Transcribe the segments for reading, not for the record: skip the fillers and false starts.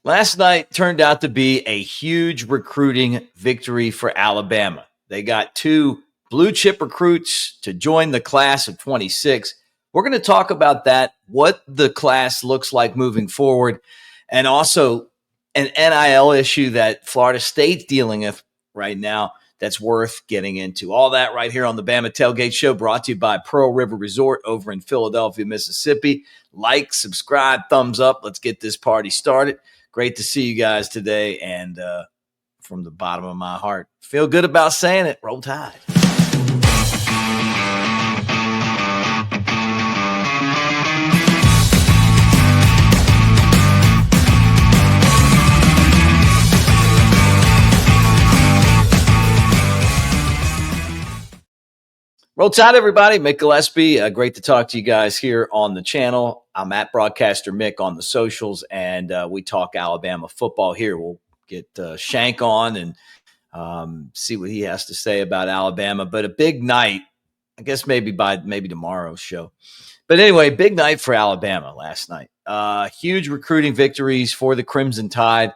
Last night turned out to be a huge recruiting victory for Alabama. They got two blue chip recruits to join the class of 26. We're going to talk about that, what the class looks like moving forward, and also an NIL issue that Florida State's dealing with right now that's worth getting into. All that right here on the Bama Tailgate Show, brought to you by Pearl River Resort over in Philadelphia, Mississippi. Like, subscribe, thumbs up. Let's get this party started. Great to see you guys today, and from the bottom of my heart, feel good about saying it. Roll Tide. Roll Tide, everybody. Mick Gillespie. Great to talk to you guys here on the channel. I'm at Broadcaster Mick on the socials, and we talk Alabama football here. We'll get Shank on and see what he has to say about Alabama. But a big night, I guess maybe tomorrow's show. But anyway, big night for Alabama last night. Huge recruiting victories for the Crimson Tide.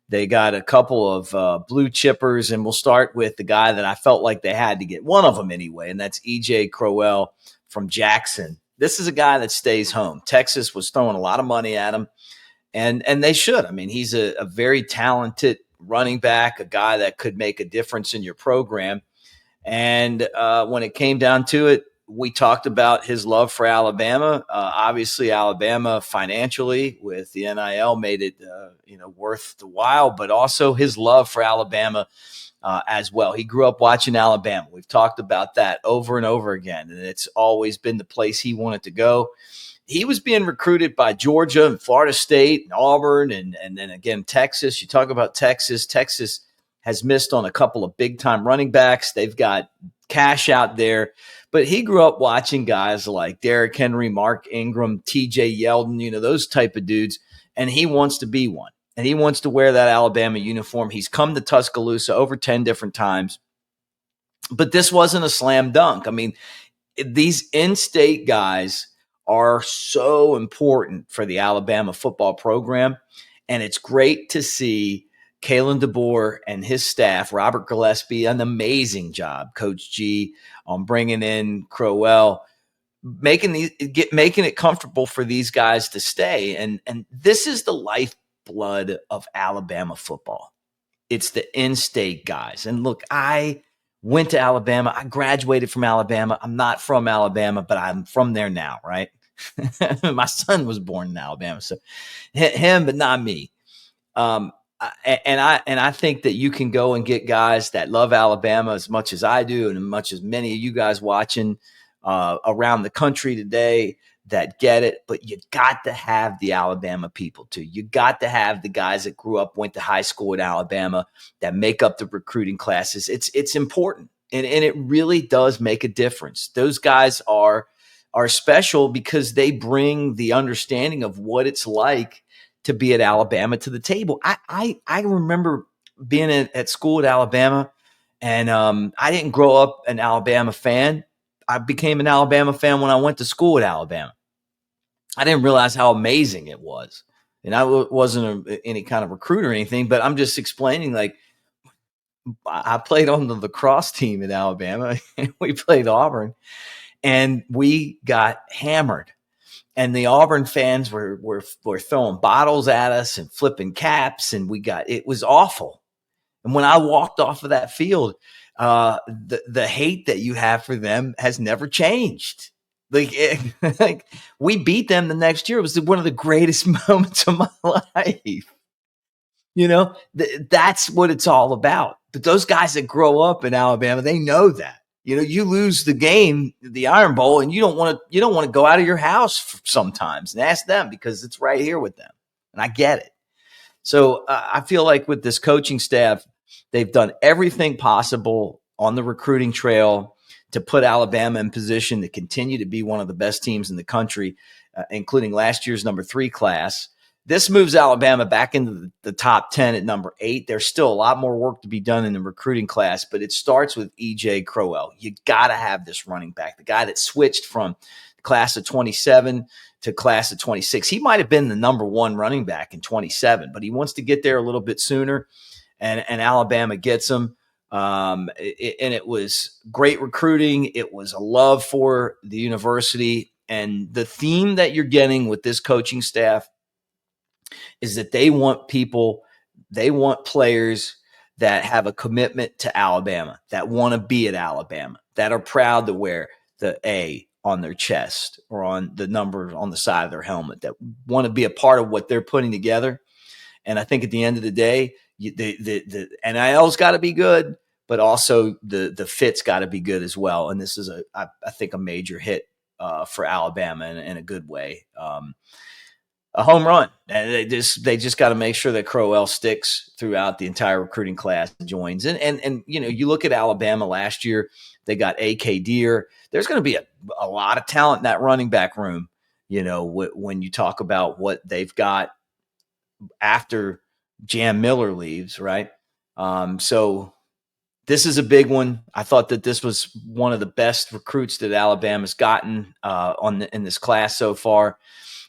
They got a couple of blue chippers, and we'll start with the guy that I felt like they had to get, one of them anyway, and that's E.J. Crowell from Jackson. This is a guy that stays home. Texas was throwing a lot of money at him, and they should. I mean, he's a very talented running back, a guy that could make a difference in your program. And when it came down to it, we talked about his love for Alabama. Obviously, Alabama financially with the NIL made it worth the while, but also his love for Alabama as well. He grew up watching Alabama. We've talked about that over and over again, and it's always been the place he wanted to go. He was being recruited by Georgia and Florida State and Auburn and then again Texas. You talk about Texas. Texas has missed on a couple of big-time running backs. They've got cash out there. But he grew up watching guys like Derrick Henry, Mark Ingram, TJ Yeldon, those type of dudes, and he wants to be one. And he wants to wear that Alabama uniform. He's come to Tuscaloosa over 10 different times. But this wasn't a slam dunk. I mean, these in-state guys are so important for the Alabama football program, and it's great to see Kalen DeBoer and his staff, Robert Gillespie, an amazing job, Coach G, on bringing in Crowell, making it comfortable for these guys to stay. And this is the lifeblood of Alabama football. It's the in-state guys. And look, I went to Alabama. I graduated from Alabama. I'm not from Alabama, but I'm from there now, right? My son was born in Alabama, so him, but not me. And I think that you can go and get guys that love Alabama as much as I do, and as much as many of you guys watching around the country today that get it. But you got to have the Alabama people too. You got to have the guys that grew up, went to high school in Alabama, that make up the recruiting classes. It's important, and it really does make a difference. Those guys are special because they bring the understanding of what it's like to be at Alabama to the table. I remember being at school at Alabama, and I didn't grow up an Alabama fan. I became an Alabama fan when I went to school at Alabama. I didn't realize how amazing it was. And I wasn't any kind of recruiter or anything, but I'm just explaining, like, I played on the lacrosse team in Alabama, and we played Auburn, and we got hammered. And the Auburn fans were throwing bottles at us and flipping caps, and it was awful. And when I walked off of that field, the hate that you have for them has never changed. Like we beat them the next year. It was one of the greatest moments of my life. That's what it's all about. But those guys that grow up in Alabama, they know that. You lose the game, the Iron Bowl, and you don't want to go out of your house sometimes and ask them, because it's right here with them. And I get it. So I feel like with this coaching staff, they've done everything possible on the recruiting trail to put Alabama in position to continue to be one of the best teams in the country, including last year's number 3 class. This moves Alabama back into the top 10 at number 8. There's still a lot more work to be done in the recruiting class, but it starts with E.J. Crowell. You got to have this running back, the guy that switched from the class of 27 to class of 26. He might have been the number one running back in 27, but he wants to get there a little bit sooner, and Alabama gets him. And it was great recruiting. It was a love for the university. And the theme that you're getting with this coaching staff is that they want players that have a commitment to Alabama, that want to be at Alabama, that are proud to wear the A on their chest or on the number on the side of their helmet, that want to be a part of what they're putting together. And I think at the end of the day, the NIL's got to be good, but also the fit's got to be good as well. And this is I think a major hit for Alabama in a good way. A home run, and they just got to make sure that Crowell sticks throughout the entire recruiting class, joins. And you look at Alabama last year, they got A.K. Deer. There's going to be a lot of talent in that running back room. When you talk about what they've got after Jam Miller leaves, right? So this is a big one. I thought that this was one of the best recruits that Alabama's gotten in this class so far.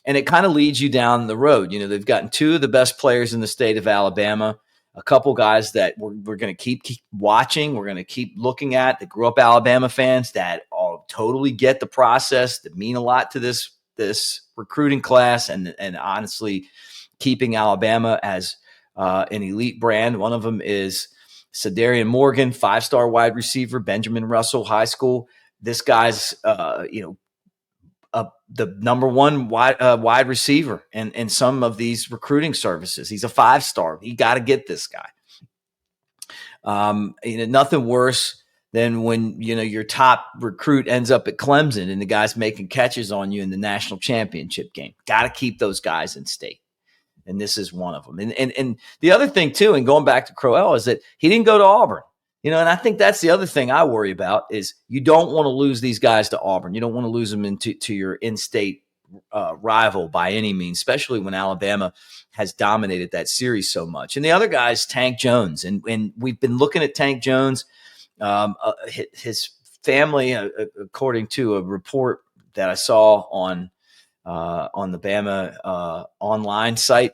And it kind of leads you down the road. They've gotten two of the best players in the state of Alabama, a couple guys that we're going to keep watching. We're going to keep looking at that grew up Alabama fans that all totally get the process, that mean a lot to this recruiting class, and honestly, keeping Alabama as an elite brand. One of them is Cederian Morgan, 5-star wide receiver, Benjamin Russell High School. This guy's, the number one wide receiver in some of these recruiting services. He's a 5-star. You got to get this guy. Nothing worse than when your top recruit ends up at Clemson and the guy's making catches on you in the national championship game. Got to keep those guys in state. And this is one of them. And the other thing too, and going back to Crowell, is that he didn't go to Auburn. And I think that's the other thing I worry about is you don't want to lose these guys to Auburn. You don't want to lose them to your in-state rival by any means, especially when Alabama has dominated that series so much. And the other guy is Tank Jones. And we've been looking at Tank Jones. His family, according to a report that I saw on the Bama online site.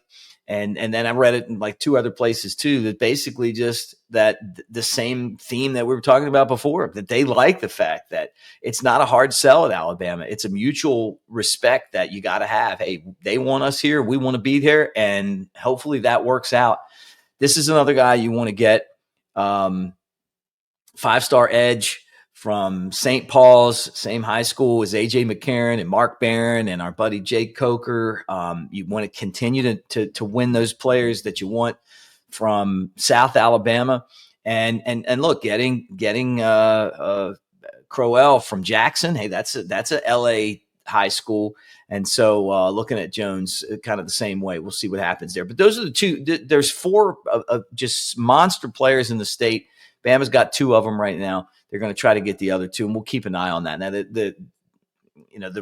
And then I read it in like two other places too, that basically just that the same theme that we were talking about before, that they like the fact that it's not a hard sell at Alabama. It's a mutual respect that you got to have. Hey, they want us here. We want to be there. And hopefully that works out. This is another guy you want to get. 5-star edge from St. Paul's, same high school as A.J. McCarron and Mark Barron and our buddy Jake Coker. You want to continue to win those players that you want from South Alabama. And look, getting Crowell from Jackson, hey, that's a L.A. high school. And so looking at Jones kind of the same way. We'll see what happens there. But those are the two. There's four just monster players in the state. Bama's got two of them right now. They're going to try to get the other two, and we'll keep an eye on that. Now, the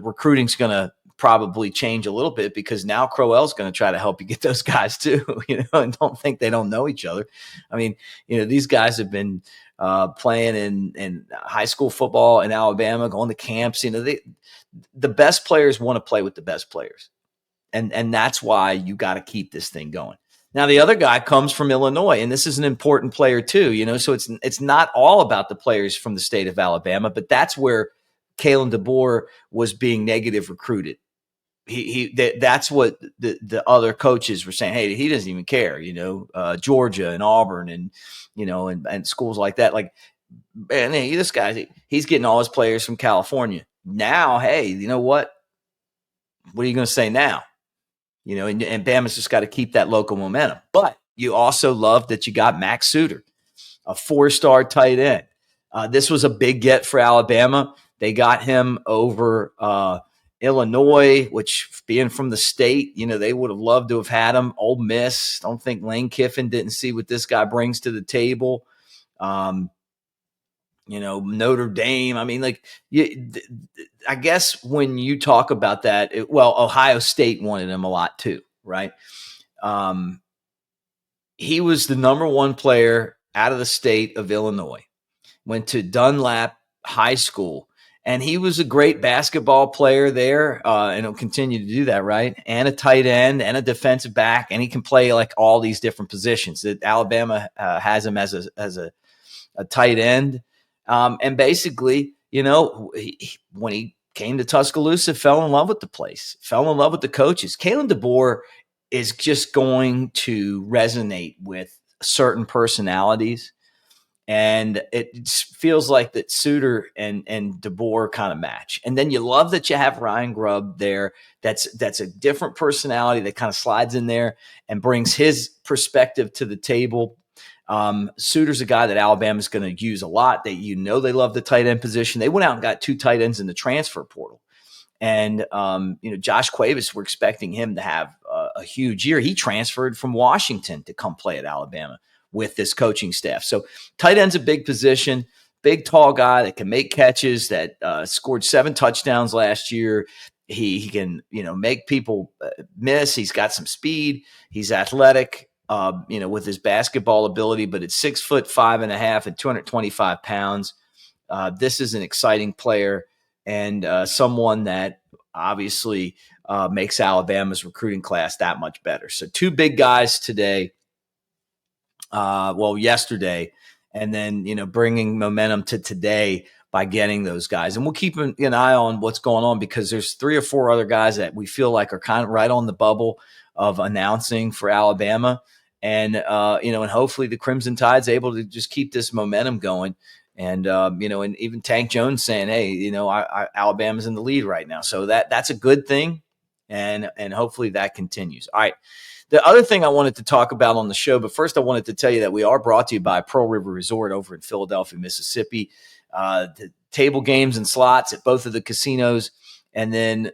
recruiting's going to probably change a little bit because now Crowell's going to try to help you get those guys too, and don't think they don't know each other. I mean, these guys have been playing in high school football in Alabama, going to camps. The best players want to play with the best players, and that's why you got to keep this thing going. Now, the other guy comes from Illinois, and this is an important player too, so it's not all about the players from the state of Alabama, but that's where Kalen DeBoer was being negative recruited. That's what the other coaches were saying. Hey, he doesn't even care, Georgia and Auburn and, and schools like that. Like, man, hey, this guy, he's getting all his players from California. Now, hey, you know what? What are you going to say now? And Bama's just got to keep that local momentum. But you also love that you got Mack Sutter, a 4-star tight end. This was a big get for Alabama. They got him over Illinois, which being from the state, they would have loved to have had him. Ole Miss, don't think Lane Kiffin didn't see what this guy brings to the table. Notre Dame. I mean, I guess when you talk about that, Ohio State wanted him a lot too, right? He was the number one player out of the state of Illinois, went to Dunlap High School, And he was a great basketball player there, and he'll continue to do that, right? And a tight end and a defensive back, and he can play like all these different positions. That Alabama has him as a tight end, and basically, when he came to Tuscaloosa, fell in love with the place, fell in love with the coaches. Kalen DeBoer is just going to resonate with certain personalities. And it feels like that Sutter and DeBoer kind of match. And then you love that you have Ryan Grubb there. That's a different personality that kind of slides in there and brings his perspective to the table. Sutter's a guy that Alabama's going to use a lot. They love the tight end position. They went out and got 2 tight ends in the transfer portal. And, Josh Cuevas, we're expecting him to have a huge year. He transferred from Washington to come play at Alabama with this coaching staff. So tight end's a big position, big, tall guy that can make catches, that scored 7 touchdowns last year. He can, make people miss. He's got some speed. He's athletic, with his basketball ability, but it's 6'5.5" and 225 pounds. This is an exciting player and someone that obviously makes Alabama's recruiting class that much better. So 2 big guys today. Yesterday, and then, bringing momentum to today by getting those guys. And we'll keep an eye on what's going on, because there's 3 or 4 other guys that we feel like are kind of right on the bubble of announcing for Alabama. And, and hopefully the Crimson Tide's able to just keep this momentum going. And, and even Tank Jones saying, hey, Alabama's in the lead right now. So that's a good thing. And hopefully that continues. All right. The other thing I wanted to talk about on the show, but first I wanted to tell you that we are brought to you by Pearl River Resort over in Philadelphia, Mississippi. The table games and slots at both of the casinos, and then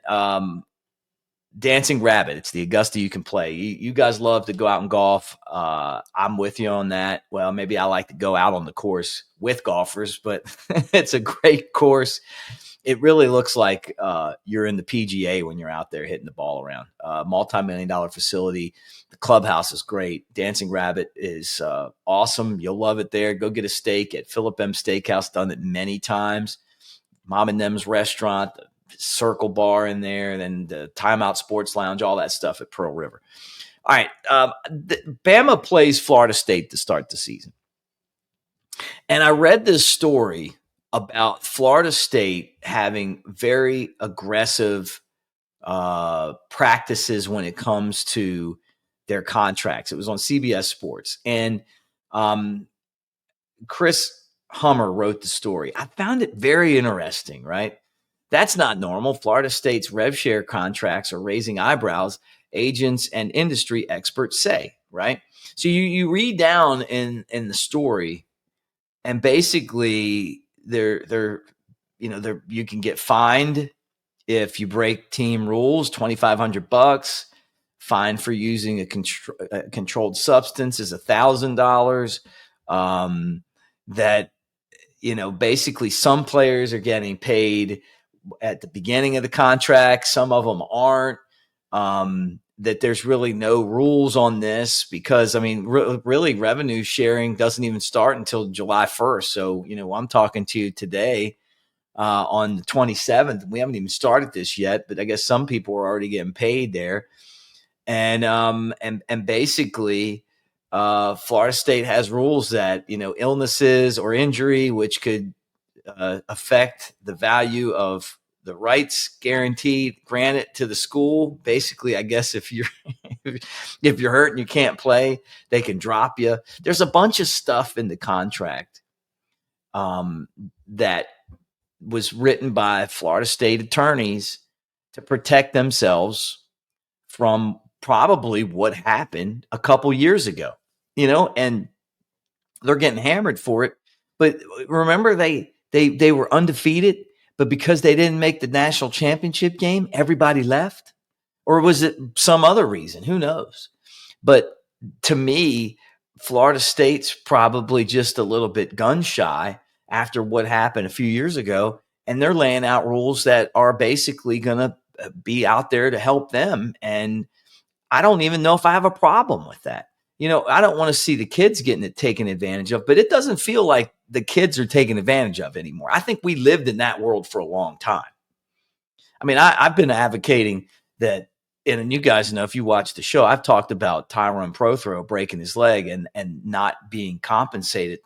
Dancing Rabbit. It's the Augusta you can play. You guys love to go out and golf. I'm with you on that. Well, maybe I like to go out on the course with golfers, but it's a great course. It really looks like you're in the PGA when you're out there hitting the ball around. Multi-million-dollar facility. The clubhouse is great. Dancing Rabbit is awesome. You'll love it there. Go get a steak at Philip M. Steakhouse. Done it many times. Mom and Them's Restaurant, the Circle Bar in there, and then the Timeout Sports Lounge, all that stuff at Pearl River. All right. Bama plays Florida State to start the season. And I read this story about Florida State having very aggressive practices when it comes to their contracts. It was on CBS Sports. And Chris Hummer wrote the story. I found it very interesting, right? That's not normal. Florida State's rev share contracts are raising eyebrows, agents and industry experts say, right? So you read down in the story, and basically they're you can get fined if you break team rules, $2,500. Fine for using a controlled substance is $1,000. That basically some players are getting paid at the beginning of the contract, some of them aren't. That there's really no rules on this because, really revenue sharing doesn't even start until July 1st. So, I'm talking to you today on the 27th. We haven't even started this yet, but I guess some people are already getting paid there. And basically, Florida State has rules that, illnesses or injury, which could affect the value of the rights granted to the school. Basically, I guess if you're hurt and you can't play, they can drop you. There's a bunch of stuff in the contract that was written by Florida State attorneys to protect themselves from probably what happened a couple years ago, and they're getting hammered for it. But remember, they were undefeated, but because they didn't make the national championship game, everybody left? Or was it some other reason? Who knows? But to me, Florida State's probably just a little bit gun shy after what happened a few years ago, and they're laying out rules that are basically going to be out there to help them. And I don't even know if I have a problem with that. I don't want to see the kids getting it taken advantage of, but it doesn't feel like the kids are taking advantage of anymore. I think we lived in that world for a long time. I mean, I've been advocating that, and you guys know if you watch the show, I've talked about Tyrone Prothro breaking his leg and not being compensated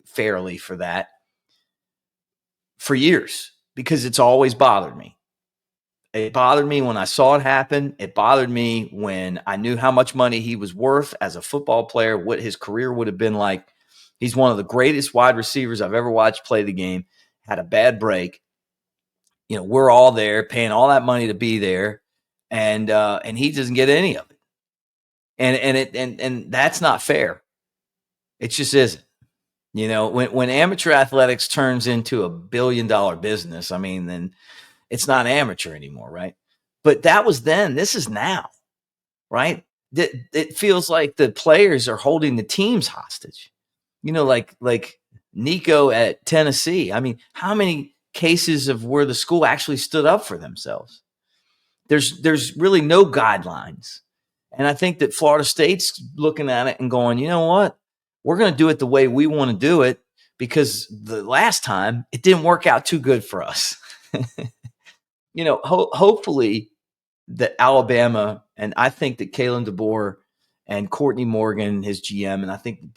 fairly for that for years, because it's always bothered me. It bothered me when I saw it happen. It bothered me when I knew how much money he was worth as a football player, what his career would have been like. He's one of the greatest wide receivers I've ever watched play the game. Had a bad break. We're all there paying all that money to be there, and he doesn't get any of it. And that's not fair. It just isn't. When amateur athletics turns into $1 billion business, I mean, then it's not amateur anymore, right? But that was then. This is now, right? It feels like the players are holding the teams hostage. Like Nico at Tennessee. I mean, how many cases of where the school actually stood up for themselves? There's really no guidelines. And I think that Florida State's looking at it and going, you know what? We're going to do it the way we want to do it, because the last time it didn't work out too good for us. Hopefully that Alabama, and I think that Kalen DeBoer and Courtney Morgan, his GM, and I think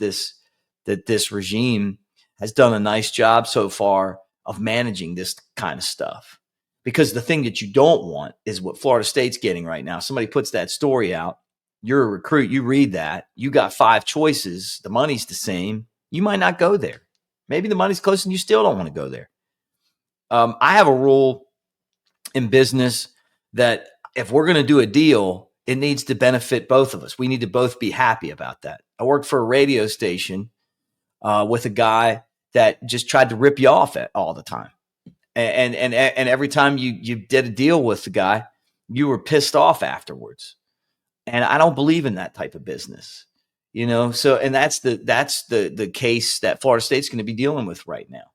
that this regime has done a nice job so far of managing this kind of stuff. Because the thing that you don't want is what Florida State's getting right now. Somebody puts that story out. You're a recruit. You read that. You got 5 choices. The money's the same. You might not go there. Maybe the money's close and you still don't want to go there. I have a rule in business that if we're going to do a deal, it needs to benefit both of us. We need to both be happy about that. I worked for a radio station with a guy that just tried to rip you off all the time. And every time you did a deal with the guy, you were pissed off afterwards. And I don't believe in that type of business, So, and that's the case that Florida State's going to be dealing with right now,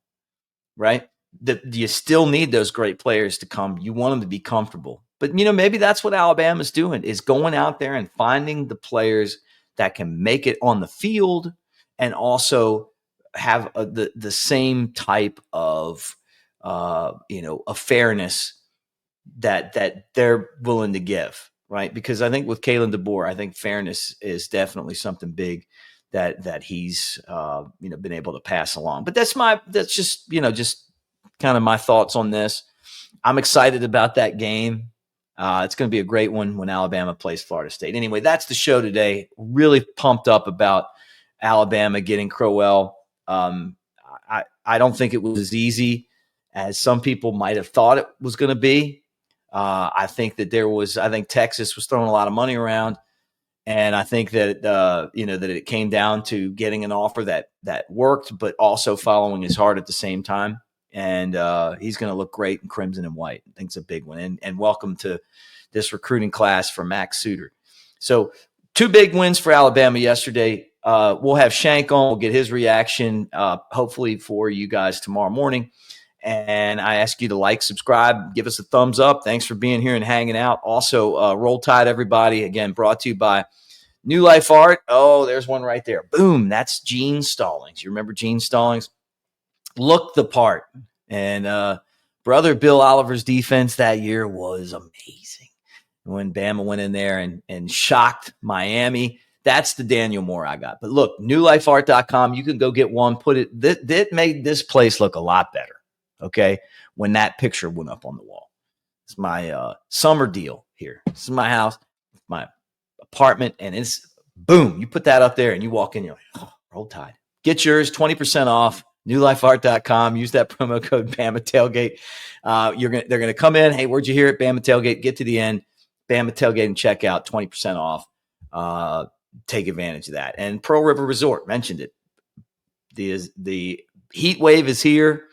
right? You still need those great players to come. You want them to be comfortable, but maybe that's what Alabama's doing, is going out there and finding the players that can make it on the field and also have the same type of a fairness that they're willing to give, right? Because I think with Kalen DeBoer, I think fairness is definitely something big that he's been able to pass along. But that's just kind of my thoughts on this. I'm excited about that game. It's going to be a great one when Alabama plays Florida State. Anyway, that's the show today. Really pumped up about Alabama getting Crowell. I don't think it was as easy as some people might have thought it was going to be. I think Texas was throwing a lot of money around, and I think that that it came down to getting an offer that worked, but also following his heart at the same time. And he's going to look great in crimson and white. I think it's a big one. And welcome to this recruiting class for Mack Sutter. So 2 big wins for Alabama yesterday. We'll have Shank on. We'll get his reaction, hopefully for you guys tomorrow morning. And I ask you to like, subscribe, give us a thumbs up. Thanks for being here and hanging out. Also, Roll Tide, everybody. Again, brought to you by New Life Art. Oh, there's one right there. Boom. That's Gene Stallings. You remember Gene Stallings? Looked the part. And brother Bill Oliver's defense that year was amazing. When Bama went in there and shocked Miami. That's the Daniel Moore I got. But look, newlifeart.com. You can go get one. Put it. That made this place look a lot better. Okay, when that picture went up on the wall. It's my summer deal here. This is my house, my apartment, and it's boom. You put that up there and you walk in, you're like, oh, Roll Tide. Get yours, 20% off, newlifeart.com. Use that promo code Bama Tailgate. They're gonna come in. Hey, where'd you hear it? Bama Tailgate. Get to the end, Bama Tailgate and check out, 20% off. Take advantage of that. And Pearl River Resort, mentioned it. The heat wave is here.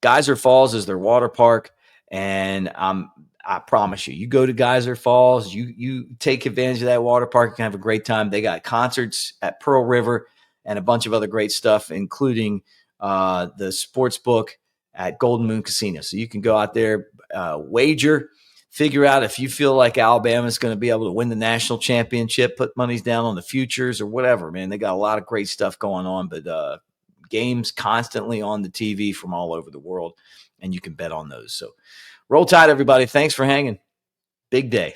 Geyser Falls is their water park, and I promise you go to Geyser Falls, you take advantage of that water park, you can have a great time. They got concerts at Pearl River and a bunch of other great stuff, including the sports book at Golden Moon Casino. So you can go out there, wager, figure out if you feel like Alabama is going to be able to win the national championship, put monies down on the futures or whatever, man. They got a lot of great stuff going on, but games constantly on the TV from all over the world, and you can bet on those. So roll Tide, everybody. Thanks for hanging. Big day.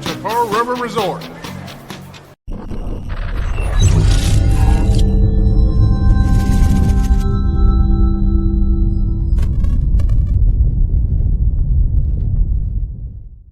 To Pearl River Resort.